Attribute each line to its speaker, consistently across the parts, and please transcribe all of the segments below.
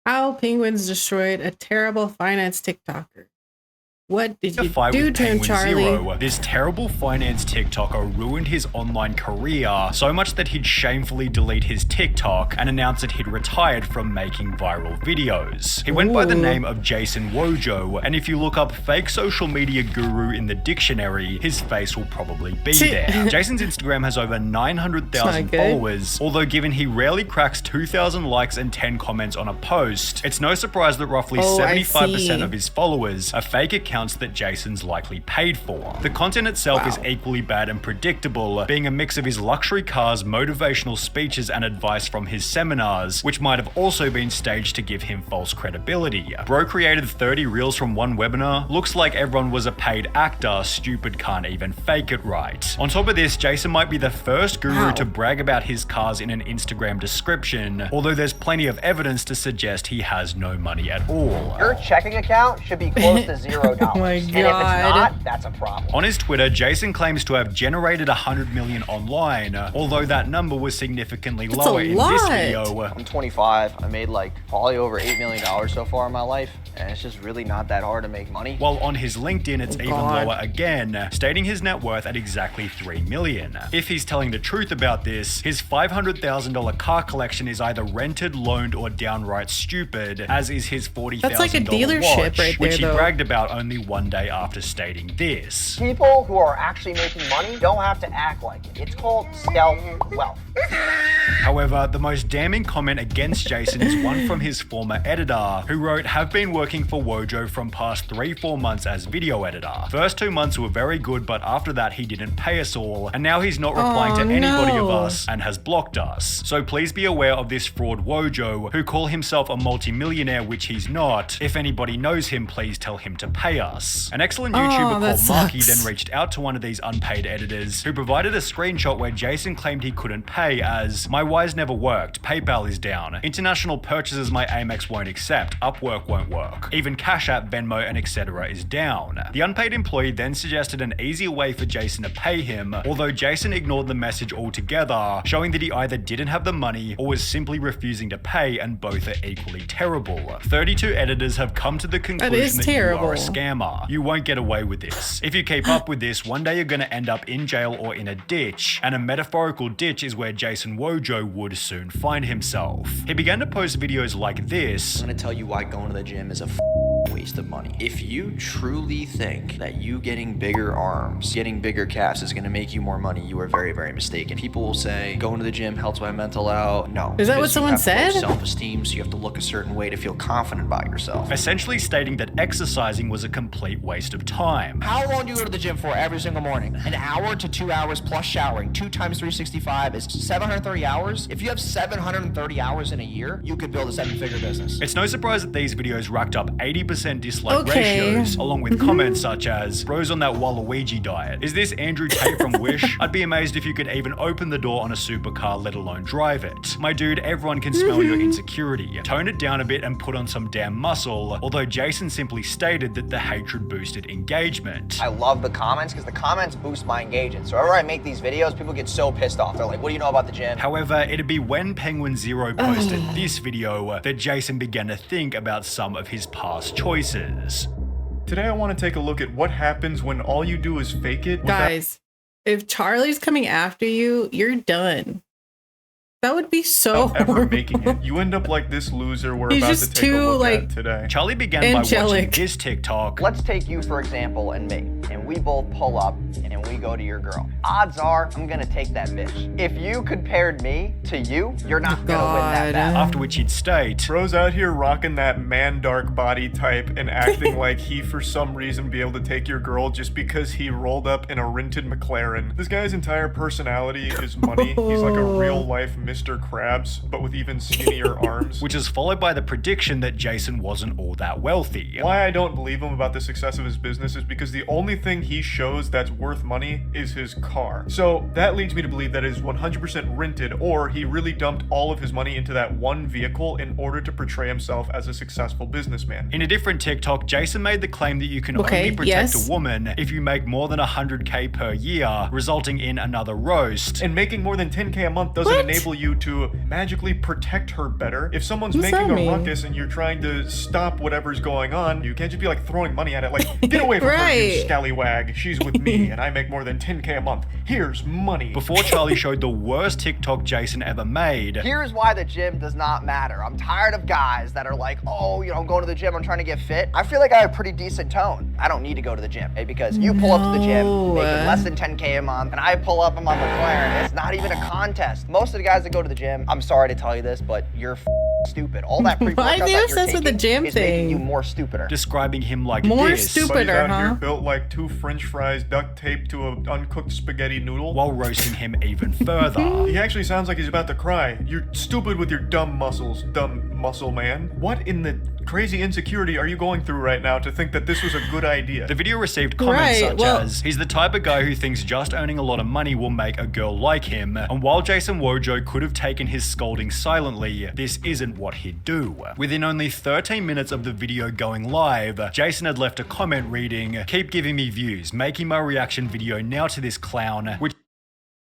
Speaker 1: How Penguinz destroyed a terrible finance TikToker. What did you
Speaker 2: fight
Speaker 1: do
Speaker 2: with
Speaker 1: to him, Charlie?
Speaker 2: Penguinz0, this terrible finance TikToker ruined his online career so much that he'd shamefully delete his TikTok and announce that he'd retired from making viral videos. He went by the name of Jason Wojo, and if you look up fake social media guru in the dictionary, his face will probably be there. Jason's Instagram has over 900,000 followers, although given he rarely cracks 2,000 likes and 10 comments on a post, it's no surprise that roughly 75% of his followers are fake accounts that Jason's likely paid for. The content itself is equally bad and predictable, being a mix of his luxury cars, motivational speeches, and advice from his seminars, which might have also been staged to give him false credibility. Bro created 30 reels from one webinar, looks like everyone was a paid actor, stupid can't even fake it right. On top of this, Jason might be the first guru to brag about his cars in an Instagram description, although there's plenty of evidence to suggest he has no money at all.
Speaker 3: Your checking account should be close to $0.
Speaker 1: Oh my God.
Speaker 3: And if it's not, that's a problem.
Speaker 2: On his Twitter, Jason claims to have generated 100 million online, although that number was significantly lower in this video.
Speaker 3: I'm 25. I made probably over $8 million so far in my life, and it's just really not that hard to make money.
Speaker 2: While on his LinkedIn, it's even lower again, stating his net worth at exactly 3 million. If he's telling the truth about this, his $500,000 car collection is either rented, loaned, or downright stupid, as is his $40,000
Speaker 1: That's like a dealership
Speaker 2: watch,
Speaker 1: right
Speaker 2: which
Speaker 1: there,
Speaker 2: he bragged about only one day after stating this.
Speaker 3: People who are actually making money don't have to act like it. It's called stealth wealth.
Speaker 2: However, the most damning comment against Jason is one from his former editor, who wrote, "Have been working for Wojo from past 3-4 months as video editor. First 2 months were very good, but after that he didn't pay us all, and now he's not replying to anybody of us and has blocked us. So please be aware of this fraud Wojo, who call himself a multi-millionaire, which he's not. If anybody knows him, please tell him to pay us." An excellent YouTuber called Marky then reached out to one of these unpaid editors, who provided a screenshot where Jason claimed he couldn't pay as, "My wires never worked, PayPal is down, international purchases my Amex won't accept, Upwork won't work, even Cash App, Venmo, and etc. is down." The unpaid employee then suggested an easier way for Jason to pay him, although Jason ignored the message altogether, showing that he either didn't have the money or was simply refusing to pay, and both are equally terrible. 32 editors have come to the conclusion that you are a scammer. You won't get away with this. If you keep up with this, one day you're going to end up in jail or in a ditch, and a metaphorical ditch is where Jason Wojo would soon find himself. He began to post videos like this.
Speaker 4: I'm going to tell you why going to the gym is a waste of money. If you truly think that you getting bigger arms, getting bigger calves is going to make you more money, you are very, very mistaken. People will say going to the gym helps my mental out. No.
Speaker 1: Is that what someone said?
Speaker 4: Self-esteem, so you have to look a certain way to feel confident about yourself.
Speaker 2: Essentially stating that exercising was a complete waste of time.
Speaker 5: How long do you go to the gym for every single morning? An hour to 2 hours plus showering. 2 times 365 is 730 hours. If you have 730 hours in a year, you could build a 7-figure business.
Speaker 2: It's no surprise that these videos racked up 80% dislike ratios, along with comments such as, "Bros on that Waluigi diet. Is this Andrew Tate from Wish? I'd be amazed if you could even open the door on a supercar, let alone drive it. My dude, everyone can smell your insecurity. Tone it down a bit and put on some damn muscle," although Jason simply stated that the hatred boosted engagement.
Speaker 3: I love the comments because the comments boost my engagement. So whenever I make these videos, people get so pissed off. They're like, "What do you know about the gym?"
Speaker 2: However, it'd be when Penguinz0 posted this video that Jason began to think about some of his past choices.
Speaker 6: Today I want to take a look at what happens when all you do is fake it.
Speaker 1: Guys, if Charlie's coming after you, you're done. That would be so
Speaker 6: ever making it. You end up like this loser we're about to take a look at today.
Speaker 2: Charlie began by watching this TikTok.
Speaker 3: Let's take you, for example, and me. And we both pull up and we go to your girl. Odds are I'm gonna take that bitch. If you compared me to you, you're not gonna win that battle.
Speaker 2: After which he'd state,
Speaker 6: "Bro's out here rocking that man dark body type and acting like he for some reason be able to take your girl just because he rolled up in a rented McLaren. This guy's entire personality is money. He's like a real life Mr. Krabs, but with even skinnier arms."
Speaker 2: Which is followed by the prediction that Jason wasn't all that wealthy.
Speaker 6: Why I don't believe him about the success of his business is because the only only thing he shows that's worth money is his car. So that leads me to believe that it is 100% rented, or he really dumped all of his money into that one vehicle in order to portray himself as a successful businessman.
Speaker 2: In a different TikTok, Jason made the claim that you can only protect a woman if you make more than 100k per year, resulting in another roast.
Speaker 6: And making more than 10k a month doesn't enable you to magically protect her better. If someone's making a ruckus and you're trying to stop whatever's going on, you can't just be like throwing money at it like, get away from her, you scallywag. She's with me and I make more than 10k a month. Here's money.
Speaker 2: Before Charlie showed the worst TikTok Jason ever made.
Speaker 3: Here's why the gym does not matter. I'm tired of guys that are like, oh, you know, I'm going to the gym, I'm trying to get fit. I feel like I have a pretty decent tone. I don't need to go to the gym, okay? Because you pull up to the gym making less than 10k a month, and I pull up in my McLaren. It's not even a contest. Most of the guys that go to the gym, I'm sorry to tell you this, but you're stupid. All that pre-workout that you're taking
Speaker 1: with the gym
Speaker 3: is making you more stupider.
Speaker 2: Describing him like
Speaker 1: more
Speaker 2: this.
Speaker 1: stupider,
Speaker 6: but he's out
Speaker 1: huh?
Speaker 6: here built like 2 French fries duct taped to an uncooked spaghetti noodle.
Speaker 2: While roasting him even further.
Speaker 6: He actually sounds like he's about to cry. You're stupid with your dumb muscles, dumb muscle man. What in the crazy insecurity are you going through right now to think that this was a good idea?
Speaker 2: The video received comments such as, he's the type of guy who thinks just earning a lot of money will make a girl like him, and while Jason Wojo could have taken his scolding silently, this isn't what he'd do. Within only 13 minutes of the video going live, Jason had left a comment reading, "Keep giving me views, making my reaction video now to this clown," which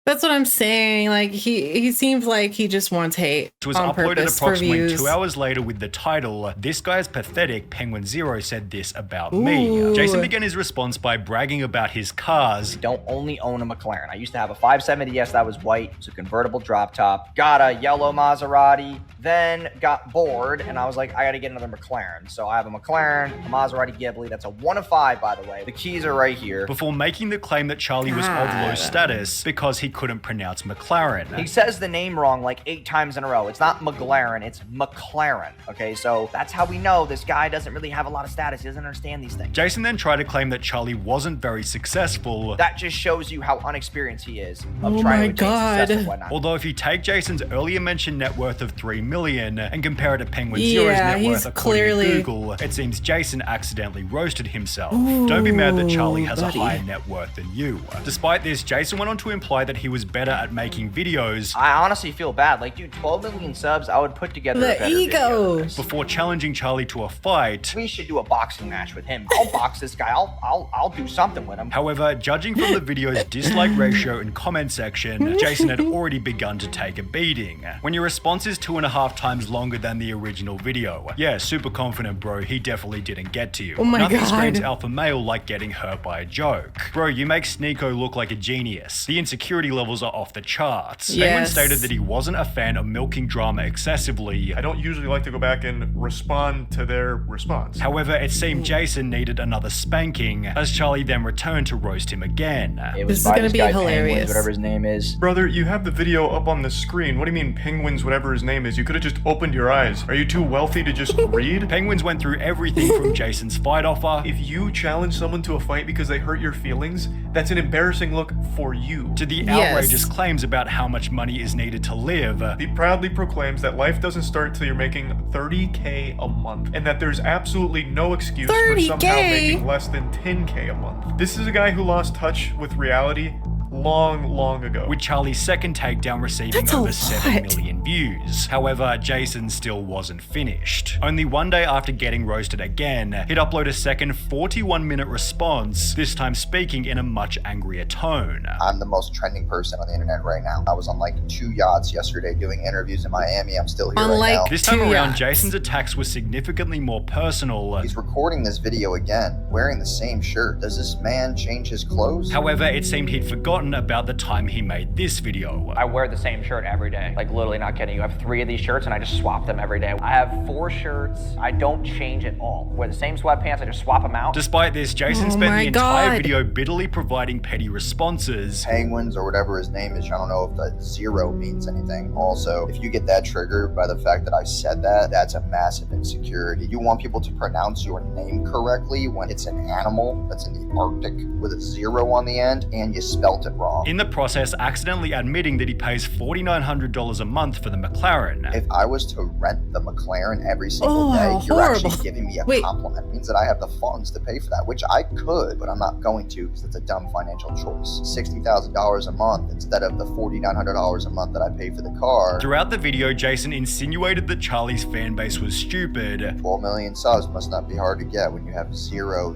Speaker 1: That's what I'm saying. Like he seems like he just wants hate.
Speaker 2: was
Speaker 1: on
Speaker 2: uploaded
Speaker 1: purpose
Speaker 2: approximately
Speaker 1: for views.
Speaker 2: 2 hours later with the title, "This guy's pathetic, Penguinz0 said this about me." Jason began his response by bragging about his cars.
Speaker 5: Don't only own a McLaren. I used to have a 570S that was white. It's a convertible drop top. Got a yellow Maserati. Then got bored and I was like, I gotta get another McLaren. So I have a McLaren, a Maserati Ghibli. That's a 1 of 5, by the way. The keys are right here.
Speaker 2: Before making the claim that Charlie was of low status because he couldn't pronounce McLaren.
Speaker 5: He says the name wrong like 8 times in a row. It's not McLaren, it's McLaren. Okay, so that's how we know this guy doesn't really have a lot of status. He doesn't understand these things.
Speaker 2: Jason then tried to claim that Charlie wasn't very successful.
Speaker 5: That just shows you how unexperienced he is of
Speaker 1: Oh
Speaker 5: trying
Speaker 1: my
Speaker 5: to attain
Speaker 1: God.
Speaker 5: success and whatnot.
Speaker 2: Although if you take Jason's earlier mentioned net worth of $3 million and compare it to Penguinz0's
Speaker 1: Yeah,
Speaker 2: net
Speaker 1: he's
Speaker 2: worth according to
Speaker 1: clearly-
Speaker 2: Google, it seems Jason accidentally roasted himself. Don't be mad that Charlie has
Speaker 1: buddy.
Speaker 2: a higher net worth than you. Despite this, Jason went on to imply that he was better at making videos
Speaker 5: I honestly feel bad. Like, dude, 12 million subs, I would put together a
Speaker 1: The
Speaker 5: better video
Speaker 1: ego.
Speaker 5: than this.
Speaker 2: before challenging Charlie to a fight.
Speaker 5: We should do a boxing match with him. I'll box this guy. I'll do something with him.
Speaker 2: However, judging from the video's dislike ratio and comment section, Jason had already begun to take a beating. When your response is 2.5 times longer than the original video. Yeah, super confident, bro. He definitely didn't get to you.
Speaker 1: Oh my
Speaker 2: Nothing
Speaker 1: God.
Speaker 2: screams alpha male like getting hurt by a joke. Bro, you make Sneeko look like a genius. The insecurity levels are off the charts. Penguin
Speaker 1: Yes.
Speaker 2: stated that he wasn't a fan of milking drama excessively.
Speaker 6: I don't usually like to go back and respond to their response.
Speaker 2: However, it seemed Jason needed another spanking, as Charlie then returned to roast him again.
Speaker 5: It
Speaker 1: This is
Speaker 5: by
Speaker 1: gonna be
Speaker 5: guy,
Speaker 1: hilarious.
Speaker 5: Penguinz, whatever his name is.
Speaker 6: Brother, you have the video up on the screen. What do you mean Penguinz, whatever his name is? You could have just opened your eyes. Are you too wealthy to just read?
Speaker 2: Penguinz went through everything from Jason's fight offer
Speaker 6: If you challenge someone to a fight because they hurt your feelings, that's an embarrassing look for you.
Speaker 2: to the
Speaker 1: Yes.
Speaker 2: outrageous claims about how much money is needed to live.
Speaker 6: He proudly proclaims that life doesn't start till you're making 30k a month, and that there's absolutely no excuse for
Speaker 1: 30K?
Speaker 6: somehow making less than 10k a month. This is a guy who lost touch with reality long ago.
Speaker 2: With Charlie's second takedown receiving
Speaker 1: That's a
Speaker 2: over
Speaker 1: lot.
Speaker 2: 7 million views. However, Jason still wasn't finished. Only one day after getting roasted again, he'd upload a second 41-minute response, this time speaking in a much angrier tone.
Speaker 7: I'm the most trending person on the internet right now. I was on like 2 yachts yesterday doing interviews in Miami. I'm still here
Speaker 1: On,
Speaker 7: right
Speaker 1: like,
Speaker 7: now.
Speaker 2: This time
Speaker 1: Two
Speaker 2: around,
Speaker 1: yachts.
Speaker 2: Jason's attacks were significantly more personal.
Speaker 7: He's recording this video again, wearing the same shirt. Does this man change his clothes?
Speaker 2: However, it seemed he'd forgotten about the time he made this video.
Speaker 8: I wear the same shirt every day. Like, literally not kidding you. I have 3 of these shirts and I just swap them every day. I have 4 shirts. I don't change at all. Wear the same sweatpants, I just swap them out.
Speaker 2: Despite this, Jason
Speaker 1: Oh
Speaker 2: spent
Speaker 1: my
Speaker 2: the entire
Speaker 1: God.
Speaker 2: video bitterly providing petty responses.
Speaker 7: Penguinz or whatever his name is. I don't know if the 0 means anything. Also, if you get that triggered by the fact that I said that, that's a massive insecurity. You want people to pronounce your name correctly when it's an animal that's in the Arctic with a 0 on the end and you spelt it it wrong.
Speaker 2: In the process, accidentally admitting that he pays $4,900 a month for the McLaren.
Speaker 7: If I was to rent the McLaren every single day, you're
Speaker 1: horrible.
Speaker 7: actually giving me a
Speaker 1: Wait.
Speaker 7: compliment. It means that I have the funds to pay for that, which I could, but I'm not going to because it's a dumb financial choice. $60,000 a month instead of the $4,900 a month that I pay for the car.
Speaker 2: Throughout the video, Jason insinuated that Charlie's fan base was stupid.
Speaker 7: 12 million subs must not be hard to get when you have zero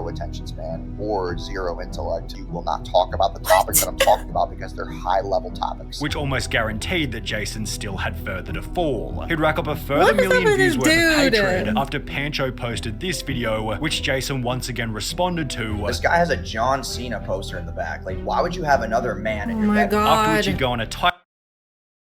Speaker 7: attention span or zero intellect. You will not talk about the topics that I'm talking about because they're high-level topics.
Speaker 2: Which almost guaranteed that Jason still had further to fall. He'd rack up a further
Speaker 1: What is up
Speaker 2: million
Speaker 1: with
Speaker 2: views
Speaker 1: this
Speaker 2: worth of
Speaker 1: dude?
Speaker 2: hatred after Pancho posted this video, which Jason once again responded to.
Speaker 5: This guy has a John Cena poster in the back. Like, why would you have another man in
Speaker 1: Oh
Speaker 5: your
Speaker 1: my
Speaker 5: bedroom?
Speaker 2: After which
Speaker 1: God.
Speaker 2: he'd go on a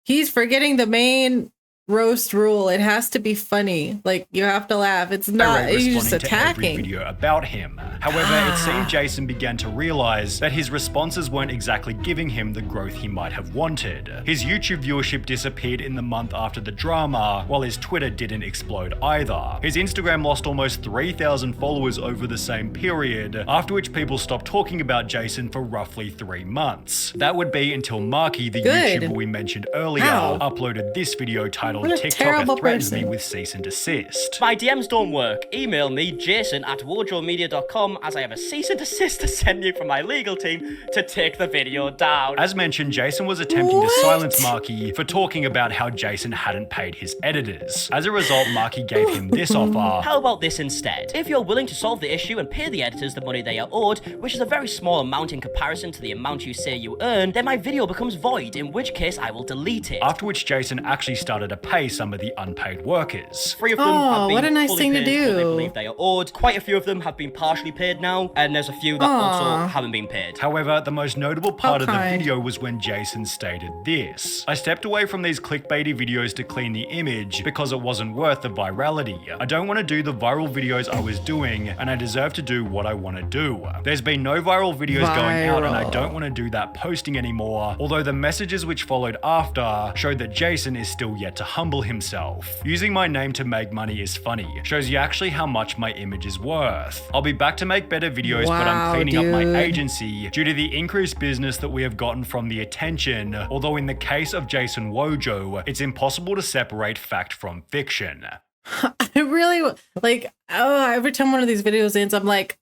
Speaker 1: He's forgetting the main roast rule. It has to be funny. Like, you have to laugh. It's not,
Speaker 2: tirade
Speaker 1: he's just
Speaker 2: responding to every
Speaker 1: attacking.
Speaker 2: video about him. However, it seemed Jason began to realize that his responses weren't exactly giving him the growth he might have wanted. His YouTube viewership disappeared in the month after the drama, while his Twitter didn't explode either. His Instagram lost almost 3,000 followers over the same period, after which people stopped talking about Jason for roughly 3 months. That would be until Marky, the
Speaker 1: Good.
Speaker 2: YouTuber we mentioned earlier,
Speaker 1: Wow.
Speaker 2: uploaded this video titled
Speaker 1: What a
Speaker 2: TikToker
Speaker 1: terrible
Speaker 2: threatens me
Speaker 1: person.
Speaker 2: with cease and desist.
Speaker 9: My DMs don't work. Email me, jason@wardrobemedia.com, as I have a cease and desist to send you from my legal team to take the video down.
Speaker 2: As mentioned, Jason was attempting to
Speaker 1: What?
Speaker 2: silence Marky for talking about how Jason hadn't paid his editors. As a result, Marky gave him this offer.
Speaker 9: How about this instead? If you're willing to solve the issue and pay the editors the money they are owed, which is a very small amount in comparison to the amount you say you earn, then my video becomes void, in which case I will delete it.
Speaker 2: After which Jason actually started to pay some of the unpaid workers.
Speaker 9: 3 of them
Speaker 1: Oh,
Speaker 9: have been
Speaker 1: what a nice
Speaker 9: fully
Speaker 1: thing to
Speaker 9: paid, but they
Speaker 1: do.
Speaker 9: believe they are owed. Quite a few of them have been partially paid now, and there's a few that also haven't been paid.
Speaker 2: However, the most notable part of the
Speaker 1: kind.
Speaker 2: video was when Jason stated this. I stepped away from these clickbaity videos to clean the image because it wasn't worth the virality. I don't want to do the viral videos I was doing, and I deserve to do what I want to do. There's been no viral videos going out, and I
Speaker 1: Viral.
Speaker 2: don't want to do that posting anymore, although the messages which followed after showed that Jason is still yet to humble himself. Using my name to make money is funny. Shows you actually how much my image is worth. I'll be back to make better videos, but I'm
Speaker 1: Wow,
Speaker 2: cleaning up my
Speaker 1: dude.
Speaker 2: agency due to the increased business that we have gotten from the attention, although in the case of Jason Wojo, it's impossible to separate fact from fiction.
Speaker 1: I really like, every time one of these videos ends, I'm like,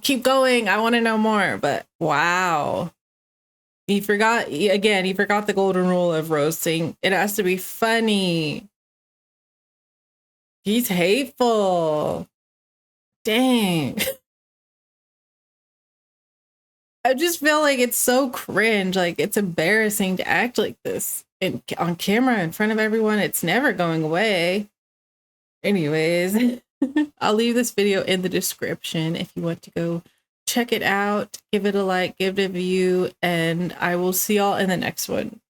Speaker 1: keep going. I want to know more. But wow. He forgot the golden rule of roasting. It has to be funny. He's hateful. Dang. I just feel like it's so cringe. Like, it's embarrassing to act like this on camera in front of everyone. It's never going away. Anyways, I'll leave this video in the description if you want to go check it out. Give it a like, give it a view, and I will see y'all in the next one.